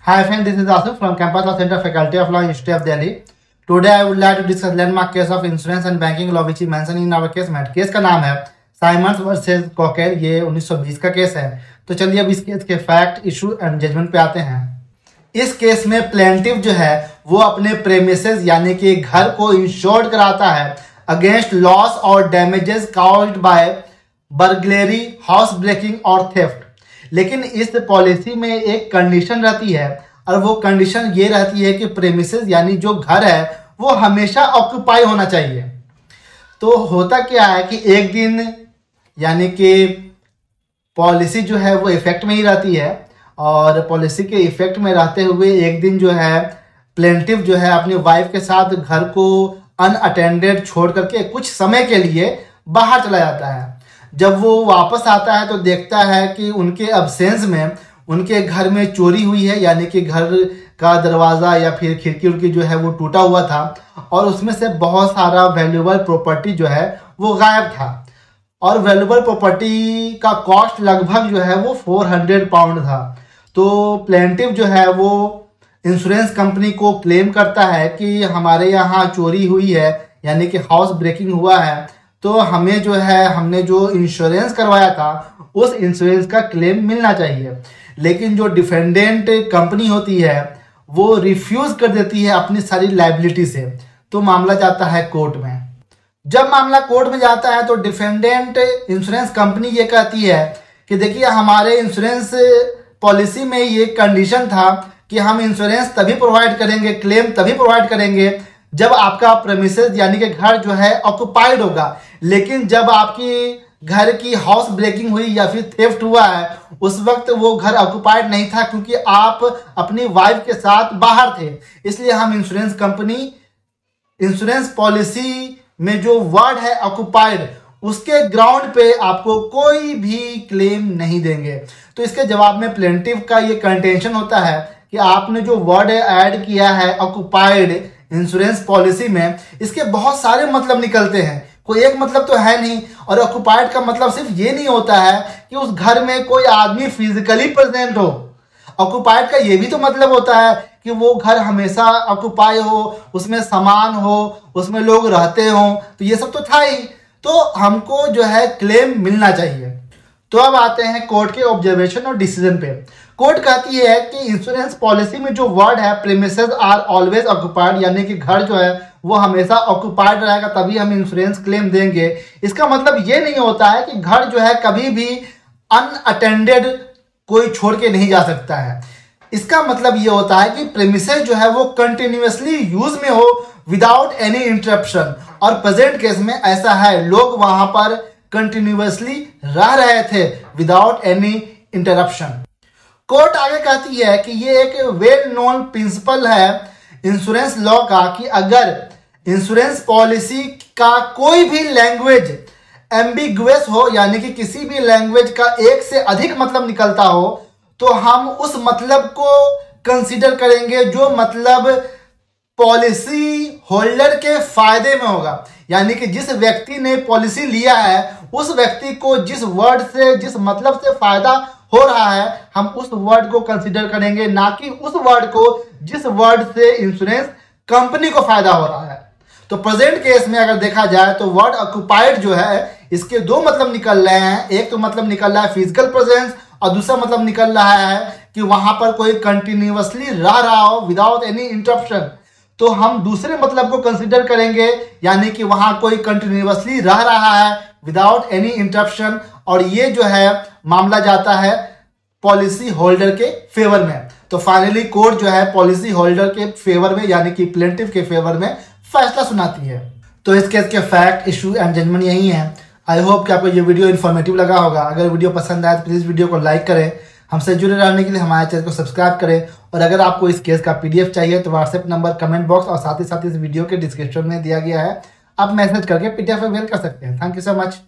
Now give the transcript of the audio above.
Hi friend, this is Asif from Campus Law Center, Faculty of Law, University of Delhi. Today I would like to discuss landmark case of insurance and banking law which is mentioned in our case mat. Case का नाम है Symonds versus कॉकेर। ये 1920 का case है। तो चलिए अब इस केस के फैक्ट, इशू एंड जजमेंट पे आते हैं। इस केस में प्लेंटिफ जो है वो अपने प्रेमिसेस यानी कि घर को इंश्योर्ड कराता है अगेंस्ट लॉस और damages caused by burglary, house breaking और थेफ्ट। लेकिन इस पॉलिसी में एक कंडीशन रहती है और वो कंडीशन ये रहती है कि प्रेमिसेस यानी जो घर है वो हमेशा ऑक्यूपाई होना चाहिए। तो होता क्या है कि एक दिन यानी कि पॉलिसी जो है वो इफेक्ट में ही रहती है और पॉलिसी के इफेक्ट में रहते हुए एक दिन जो है प्लेंटिफ जो है अपनी वाइफ के साथ घर को अनअटेंडेड छोड़ करके कुछ समय के लिए बाहर चला जाता है। जब वो वापस आता है तो देखता है कि उनके अब्सेंस में उनके घर में चोरी हुई है, यानी कि घर का दरवाज़ा या फिर खिड़की उड़की जो है वो टूटा हुआ था और उसमें से बहुत सारा वैल्यूएबल प्रॉपर्टी जो है वो गायब था और वैल्यूएबल प्रॉपर्टी का कॉस्ट लगभग जो है वो 400 पाउंड था। तो प्लेंटिफ जो है वो इंश्योरेंस कंपनी को क्लेम करता है कि हमारे यहाँ चोरी हुई है यानी कि हाउस ब्रेकिंग हुआ है, तो हमें जो है हमने जो इंश्योरेंस करवाया था उस इंश्योरेंस का क्लेम मिलना चाहिए। लेकिन जो डिफेंडेंट कंपनी होती है वो रिफ्यूज कर देती है अपनी सारी लायबिलिटी से। तो मामला जाता है कोर्ट में। जब मामला कोर्ट में जाता है तो डिफेंडेंट इंश्योरेंस कंपनी ये कहती है कि देखिए हमारे इंश्योरेंस पॉलिसी में ये कंडीशन था कि हम इंश्योरेंस तभी प्रोवाइड करेंगे, क्लेम तभी प्रोवाइड करेंगे जब आपका प्रेमिसेस यानी कि घर जो है ऑक्युपाइड होगा। लेकिन जब आपकी घर की हाउस ब्रेकिंग हुई या फिर थेफ्ट हुआ है उस वक्त वो घर ऑक्युपाइड नहीं था क्योंकि आप अपनी वाइफ के साथ बाहर थे। इसलिए हम इंश्योरेंस कंपनी इंश्योरेंस पॉलिसी में जो वर्ड है ऑक्युपाइड उसके ग्राउंड पे आपको कोई भी क्लेम नहीं देंगे। तो इसके जवाब में प्लेंटिफ का ये कंटेंशन होता है कि आपने जो वर्ड ऐड किया है ऑक्युपाइड इंश्योरेंस पॉलिसी में, इसके बहुत सारे मतलब निकलते हैं, कोई एक मतलब तो है नहीं। और ऑक्युपाइड का मतलब सिर्फ ये नहीं होता है कि उस घर में कोई आदमी फिजिकली प्रेजेंट हो। ऑक्युपाइड का ये भी तो मतलब होता है कि वो घर हमेशा ऑक्युपाई हो, उसमें सामान हो, उसमें लोग रहते हो। तो ये सब तो था ही, तो हमको जो है क्लेम मिलना चाहिए। तो अब आते हैं कोर्ट के ऑब्जर्वेशन और डिसीजन पे। कोर्ट कहती है कि इंश्योरेंस पॉलिसी में जो वर्ड है प्रीमिसेस आर ऑलवेज ऑक्युपाइड, यानी कि घर जो है वो हमेशा ऑक्युपाइड रहेगा तभी हम इंश्योरेंस क्लेम देंगे। इसका मतलब ये नहीं होता है कि घर जो है कभी भी अनअटेंडेड कोई छोड़ के नहीं जा सकता है। इसका मतलब ये होता है कि प्रीमिसेस जो है वो कंटिन्यूअसली यूज में हो विदाउट एनी इंटरप्शन। और प्रेजेंट केस में ऐसा है, लोग वहां पर कंटिन्यूअसली रह रहे थे विदाउट एनी इंटरप्शन। कोर्ट आगे कहती है कि ये एक वेल नोन प्रिंसिपल है इंश्योरेंस लॉ का कि अगर इंश्योरेंस पॉलिसी का कोई भी लैंग्वेज एम्बिगुअस हो यानी कि किसी भी लैंग्वेज का एक से अधिक मतलब निकलता हो तो हम उस मतलब को कंसीडर करेंगे जो मतलब पॉलिसी होल्डर के फायदे में होगा। यानी कि जिस व्यक्ति ने पॉलिसी लिया है उस व्यक्ति को जिस वर्ड से, जिस मतलब से फायदा हो रहा है हम उस वर्ड को कंसीडर करेंगे, ना कि उस वर्ड को जिस वर्ड से इंश्योरेंस कंपनी को फायदा हो रहा है। तो प्रेजेंट केस में अगर देखा जाए तो वर्ड ऑक्युपाइड जो है इसके दो मतलब निकल रहे हैं। एक तो मतलब निकल रहा है फिजिकल प्रेजेंस और दूसरा मतलब निकल रहा है कि वहां पर कोई कंटिन्यूअसली रह रहा हो विदाउट एनी इंटरप्शन। तो हम दूसरे मतलब को कंसीडर करेंगे यानी कि वहां कोई कंटिन्यूअसली रह रहा है विदाउट एनी इंटरप्शन। और ये जो है मामला जाता है पॉलिसी होल्डर के फेवर में। तो फाइनली कोर्ट जो है पॉलिसी होल्डर के फेवर में यानी कि प्लेंटिफ के फेवर में फैसला सुनाती है। तो इस केस के फैक्ट, इशू एंड जजमेंट यही है। आई होप कि आपको ये वीडियो इन्फॉर्मेटिव लगा होगा। अगर वीडियो पसंद आए तो प्लीज वीडियो को लाइक करें, हमसे जुड़े रहने के लिए हमारे चैनल को सब्सक्राइब करें। और अगर आपको इस केस का पीडीएफ चाहिए तो व्हाट्सएप नंबर कमेंट बॉक्स और साथ ही इस वीडियो के डिस्क्रिप्शन में दिया गया है, आप मैसेज करके पीडीएफ अवेल कर सकते हैं। Thank you so much.